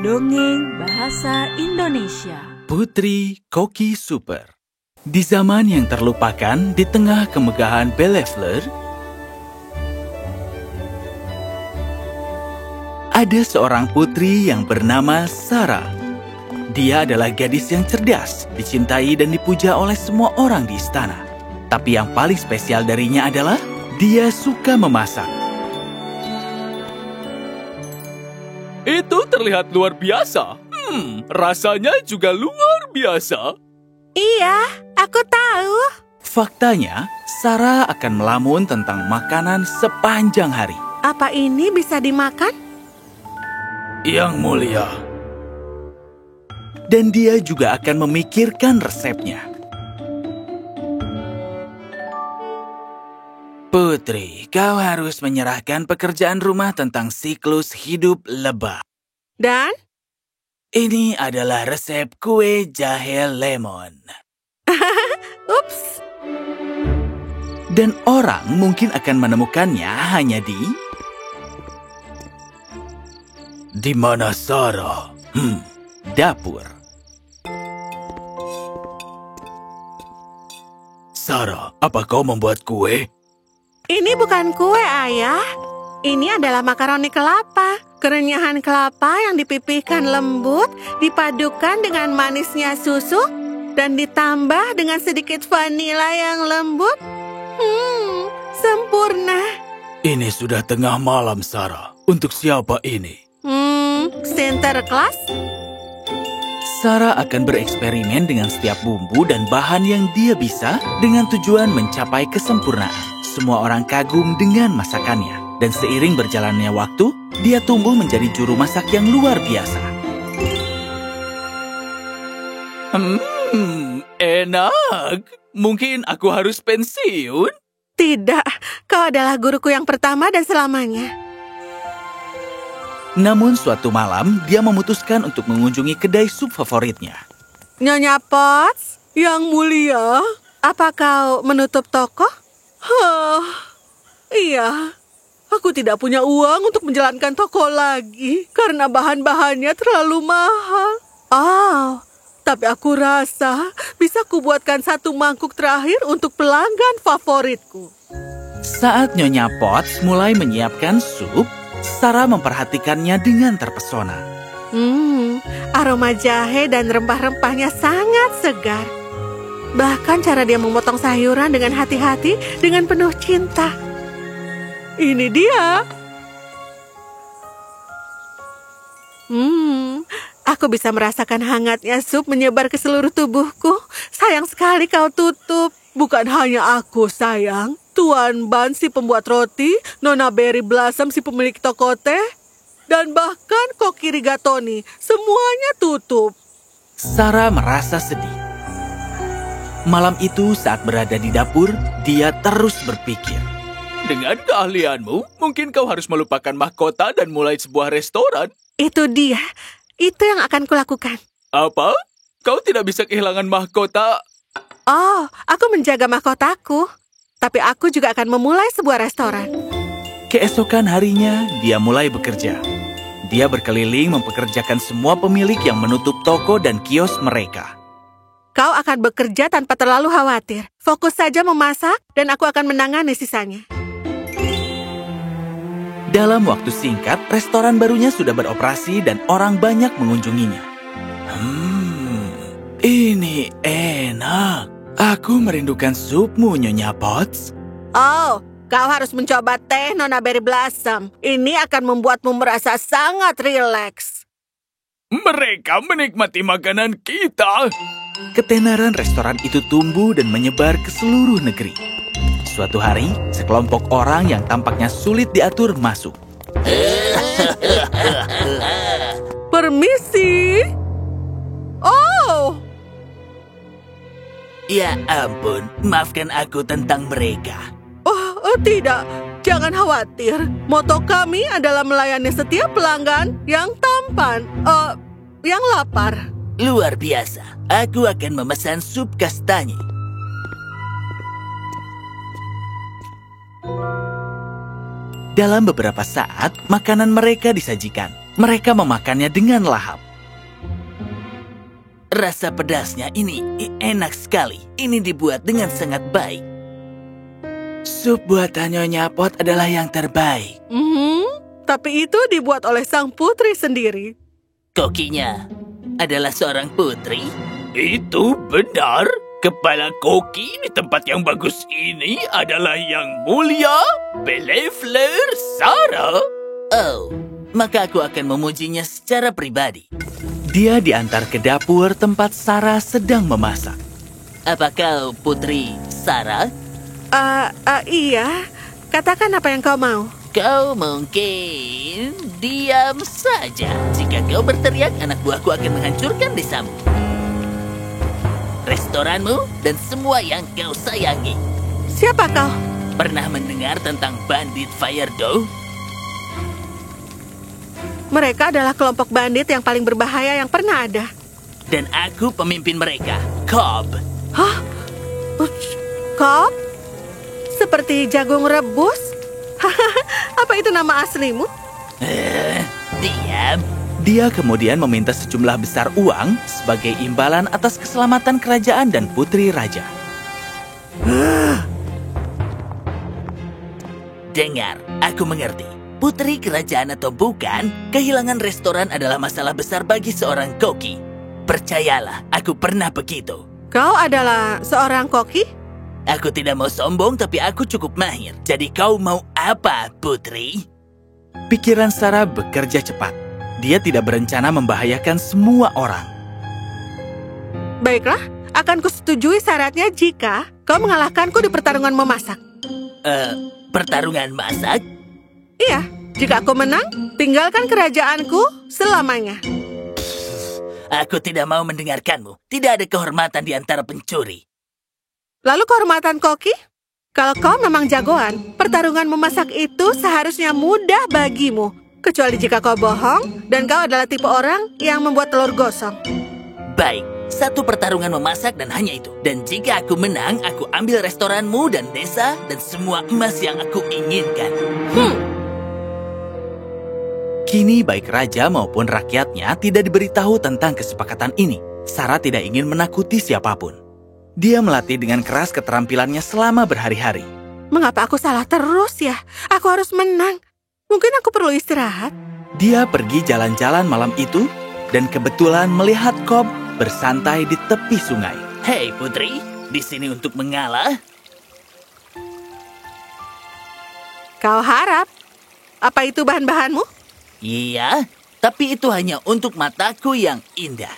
Dongeng Bahasa Indonesia. Putri Koki Super. Di zaman yang terlupakan, di tengah kemegahan Bellefleur, ada seorang putri yang bernama Sarah. Dia adalah gadis yang cerdas, dicintai dan dipuja oleh semua orang di istana. Tapi yang paling spesial darinya adalah dia suka memasak. Itu terlihat luar biasa. Rasanya juga luar biasa. Iya, aku tahu. Faktanya, Sarah akan melamun tentang makanan sepanjang hari. Apa ini bisa dimakan? Yang mulia. Dan dia juga akan memikirkan resepnya. Putri, kau harus menyerahkan pekerjaan rumah tentang siklus hidup lebah. Dan? Ini adalah resep kue jahe lemon. Ups. Dan orang mungkin akan menemukannya hanya di mana Sarah? Dapur. Sarah, apa kau membuat kue? Ini bukan kue, Ayah. Ini adalah makaroni kelapa. Kerenyahan kelapa yang dipipihkan lembut, dipadukan dengan manisnya susu, dan ditambah dengan sedikit vanila yang lembut. Sempurna. Ini sudah tengah malam, Sarah. Untuk siapa ini? Sinterklas? Sarah akan bereksperimen dengan setiap bumbu dan bahan yang dia bisa dengan tujuan mencapai kesempurnaan. Semua orang kagum dengan masakannya, dan seiring berjalannya waktu, dia tumbuh menjadi juru masak yang luar biasa. Enak. Mungkin aku harus pensiun? Tidak, kau adalah guruku yang pertama dan selamanya. Namun suatu malam, dia memutuskan untuk mengunjungi kedai sup favoritnya. Nyonya Potts, yang mulia, apa kau menutup toko? Iya, aku tidak punya uang untuk menjalankan toko lagi karena bahan-bahannya terlalu mahal. Tapi aku rasa bisa kubuatkan satu mangkuk terakhir untuk pelanggan favoritku. Saat Nyonya Potts mulai menyiapkan sup, Sarah memperhatikannya dengan terpesona. Aroma jahe dan rempah-rempahnya sangat segar. Bahkan cara dia memotong sayuran dengan hati-hati, dengan penuh cinta. Ini dia. Aku bisa merasakan hangatnya sup menyebar ke seluruh tubuhku. Sayang sekali kau tutup. Bukan hanya aku, sayang. Tuan Ban si pembuat roti, Nona Berry Blossom si pemilik toko teh, dan bahkan Koki Rigatoni. Semuanya tutup. Sarah merasa sedih. Malam itu saat berada di dapur, dia terus berpikir. Dengan keahlianmu, mungkin kau harus melupakan mahkota dan mulai sebuah restoran. Itu dia. Itu yang akan kulakukan. Apa? Kau tidak bisa kehilangan mahkota? Aku menjaga mahkotaku. Tapi aku juga akan memulai sebuah restoran. Keesokan harinya, dia mulai bekerja. Dia berkeliling mempekerjakan semua pemilik yang menutup toko dan kios mereka. Kau akan bekerja tanpa terlalu khawatir. Fokus saja memasak, dan aku akan menangani sisanya. Dalam waktu singkat, restoran barunya sudah beroperasi dan orang banyak mengunjunginya. Ini enak. Aku merindukan supmu, Nyonya Potts. Kau harus mencoba teh Nona Berry Blossom. Ini akan membuatmu merasa sangat rileks. Mereka menikmati makanan kita. Ketenaran restoran itu tumbuh dan menyebar ke seluruh negeri. Suatu hari, sekelompok orang yang tampaknya sulit diatur masuk. Permisi. Ya ampun, maafkan aku tentang mereka. Tidak, jangan khawatir. Moto kami adalah melayani setiap pelanggan yang tampan, yang lapar. Luar biasa, aku akan memesan sup kastanye. Dalam beberapa saat, makanan mereka disajikan. Mereka memakannya dengan lahap. Rasa pedasnya ini enak sekali. Ini dibuat dengan sangat baik. Sup buatan Nyonya Pot adalah yang terbaik. Tapi itu dibuat oleh sang putri sendiri. Kokinya adalah seorang putri. Itu benar. Kepala koki di tempat yang bagus ini adalah yang mulia Belefler Sarah. Oh, maka aku akan memujinya secara pribadi. Dia diantar ke dapur tempat Sarah sedang memasak. Apa kau Putri Sarah? Iya. Katakan apa yang kau mau. Kau mungkin diam saja. Jika kau berteriak, anak buahku akan menghancurkan desamu. Restoranmu dan semua yang kau sayangi. Siapa kau? Pernah mendengar tentang bandit Firedough? Mereka adalah kelompok bandit yang paling berbahaya yang pernah ada. Dan aku pemimpin mereka, Cobb. Hah? Cobb? Seperti jagung rebus? Apa itu nama aslimu? Diam. Dia kemudian meminta sejumlah besar uang sebagai imbalan atas keselamatan kerajaan dan putri raja. Dengar, aku mengerti. Putri kerajaan atau bukan, kehilangan restoran adalah masalah besar bagi seorang koki. Percayalah, aku pernah begitu. Kau adalah seorang koki? Aku tidak mau sombong, tapi aku cukup mahir. Jadi kau mau apa, Putri? Pikiran Sarah bekerja cepat. Dia tidak berencana membahayakan semua orang. Baiklah, akan kusetujui syaratnya jika kau mengalahkanku di pertarungan memasak. Pertarungan masak? Iya, jika aku menang, tinggalkan kerajaanku selamanya. Aku tidak mau mendengarkanmu. Tidak ada kehormatan di antara pencuri. Lalu kehormatan koki? Kalau kau memang jagoan, pertarungan memasak itu seharusnya mudah bagimu. Kecuali jika kau bohong dan kau adalah tipe orang yang membuat telur gosong. Baik, satu pertarungan memasak dan hanya itu. Dan jika aku menang, aku ambil restoranmu dan desa dan semua emas yang aku inginkan. Kini baik raja maupun rakyatnya tidak diberitahu tentang kesepakatan ini. Sarah tidak ingin menakuti siapapun. Dia melatih dengan keras keterampilannya selama berhari-hari. Mengapa aku salah terus ya? Aku harus menang. Mungkin aku perlu istirahat. Dia pergi jalan-jalan malam itu dan kebetulan melihat Cobb bersantai di tepi sungai. Hei Putri, di sini untuk mengalah? Kau harap? Apa itu bahan-bahanmu? Iya, tapi itu hanya untuk mataku yang indah.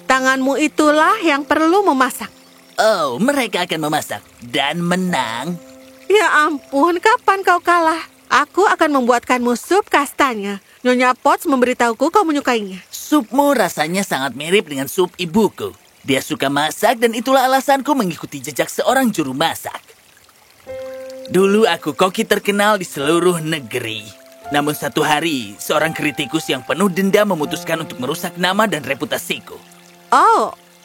Tanganmu itulah yang perlu memasak. Oh, mereka akan memasak dan menang. Ya ampun, kapan kau kalah? Aku akan membuatkanmu sup kastanya. Nyonya Potts memberitahuku kau menyukainya. Supmu rasanya sangat mirip dengan sup ibuku. Dia suka masak dan itulah alasanku mengikuti jejak seorang juru masak. Dulu aku koki terkenal di seluruh negeri. Namun satu hari, seorang kritikus yang penuh dendam memutuskan untuk merusak nama dan reputasiku.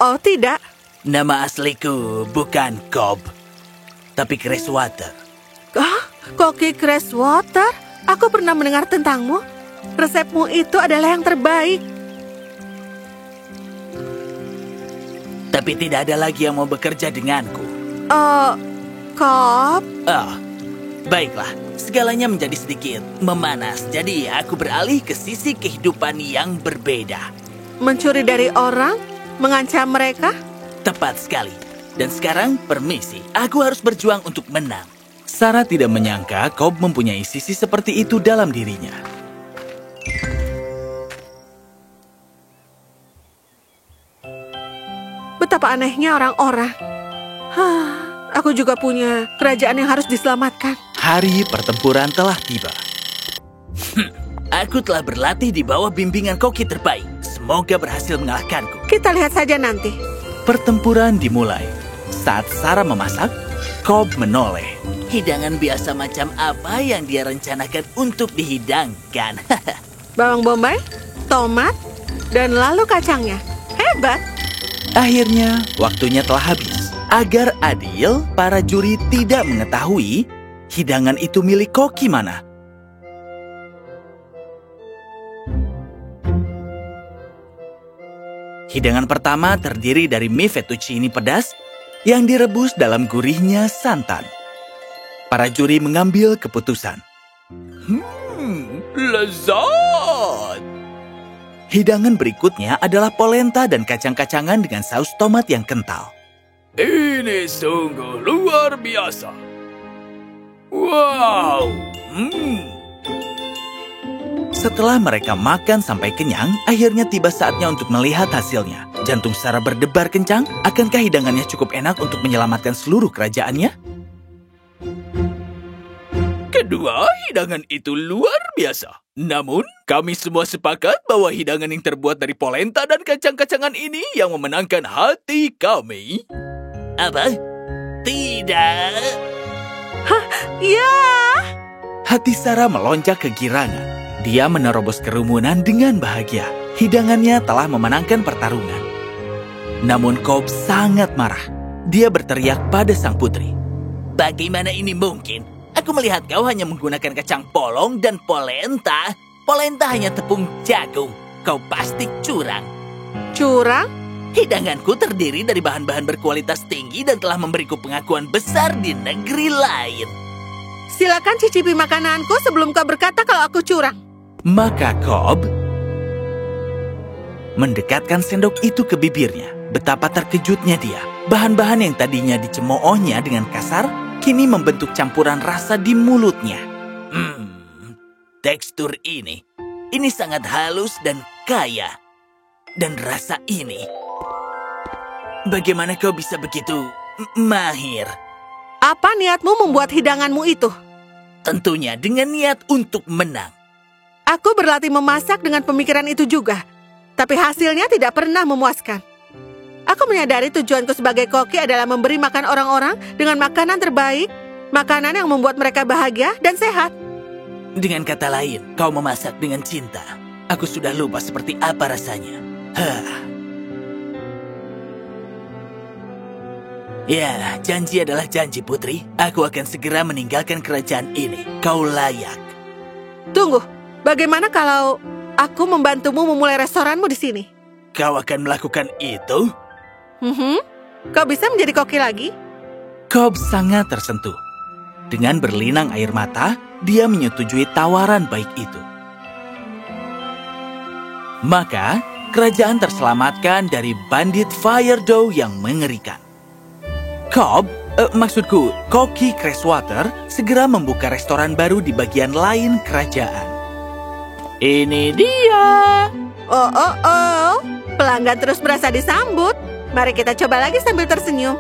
Oh tidak. Nama asliku bukan Cobb, tapi Cresswater. Koki Cresswater? Aku pernah mendengar tentangmu. Resepmu itu adalah yang terbaik. Tapi tidak ada lagi yang mau bekerja denganku. Cobb? Baiklah. Segalanya menjadi sedikit memanas. Jadi aku beralih ke sisi kehidupan yang berbeda. Mencuri dari orang? Mengancam mereka? Tepat sekali. Dan sekarang permisi. Aku harus berjuang untuk menang. Sarah tidak menyangka Cobb mempunyai sisi seperti itu dalam dirinya. Betapa anehnya orang-orang. Aku juga punya kerajaan yang harus diselamatkan. Hari pertempuran telah tiba. Aku telah berlatih di bawah bimbingan koki terbaik. Semoga berhasil mengalahkanku. Kita lihat saja nanti. Pertempuran dimulai. Saat Sarah memasak, Cobb menoleh. Hidangan biasa macam apa yang dia rencanakan untuk dihidangkan? Bawang bombay, tomat, dan lalu kacangnya. Hebat. Akhirnya, waktunya telah habis. Agar adil, para juri tidak mengetahui hidangan itu milik koki mana? Hidangan pertama terdiri dari mie fettuccine pedas yang direbus dalam gurihnya santan. Para juri mengambil keputusan. Lezat. Hidangan berikutnya adalah polenta dan kacang-kacangan dengan saus tomat yang kental. Ini sungguh luar biasa. Wow. Setelah mereka makan sampai kenyang, akhirnya tiba saatnya untuk melihat hasilnya. Jantung Sarah berdebar kencang. Akankah hidangannya cukup enak untuk menyelamatkan seluruh kerajaannya? Kedua, hidangan itu luar biasa. Namun, kami semua sepakat bahwa hidangan yang terbuat dari polenta dan kacang-kacangan ini yang memenangkan hati kami. Apa? Tidak. Ya! Hati Sarah melonjak kegirangan. Dia menerobos kerumunan dengan bahagia. Hidangannya telah memenangkan pertarungan. Namun Cobb sangat marah. Dia berteriak pada sang putri. Bagaimana ini mungkin? Aku melihat kau hanya menggunakan kacang polong dan polenta. Polenta hanya tepung jagung. Kau pasti curang. Curang? Hidanganku terdiri dari bahan-bahan berkualitas tinggi dan telah memberiku pengakuan besar di negeri lain. Silakan cicipi makananku sebelum kau berkata kalau aku curang. Maka Cobb mendekatkan sendok itu ke bibirnya. Betapa terkejutnya dia. Bahan-bahan yang tadinya dicemoohnya dengan kasar, kini membentuk campuran rasa di mulutnya. Tekstur ini sangat halus dan kaya. Dan rasa ini, bagaimana kau bisa begitu mahir? Apa niatmu membuat hidanganmu itu? Tentunya dengan niat untuk menang. Aku berlatih memasak dengan pemikiran itu juga. Tapi hasilnya tidak pernah memuaskan. Aku menyadari tujuanku sebagai koki adalah memberi makan orang-orang dengan makanan terbaik, makanan yang membuat mereka bahagia dan sehat. Dengan kata lain, kau memasak dengan cinta. Aku sudah lupa seperti apa rasanya. Ya, janji adalah janji, Putri. Aku akan segera meninggalkan kerajaan ini. Kau layak. Tunggu, bagaimana kalau aku membantumu memulai restoranmu di sini? Kau akan melakukan itu? Kau bisa menjadi koki lagi? Cobb sangat tersentuh. Dengan berlinang air mata, dia menyetujui tawaran baik itu. Maka, kerajaan terselamatkan dari bandit Firedough yang mengerikan. Cobb, maksudku, koki Crashwater segera membuka restoran baru di bagian lain kerajaan. Ini dia. Oh, pelanggan terus merasa disambut. Mari kita coba lagi sambil tersenyum.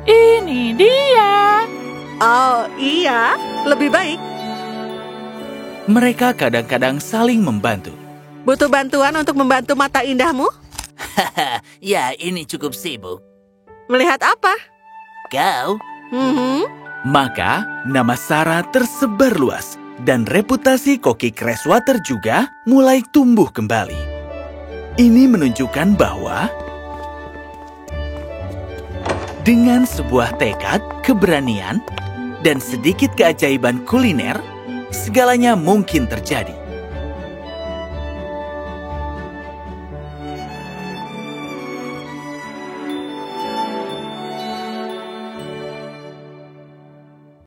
Ini dia. Oh iya, lebih baik. Mereka kadang-kadang saling membantu. Butuh bantuan untuk membantu mata indahmu? Ya, ini cukup sibuk. Melihat apa? Kau? Maka, nama Sarah tersebar luas. Dan reputasi koki Crashwater juga mulai tumbuh kembali. Ini menunjukkan bahwa dengan sebuah tekad, keberanian, dan sedikit keajaiban kuliner, segalanya mungkin terjadi.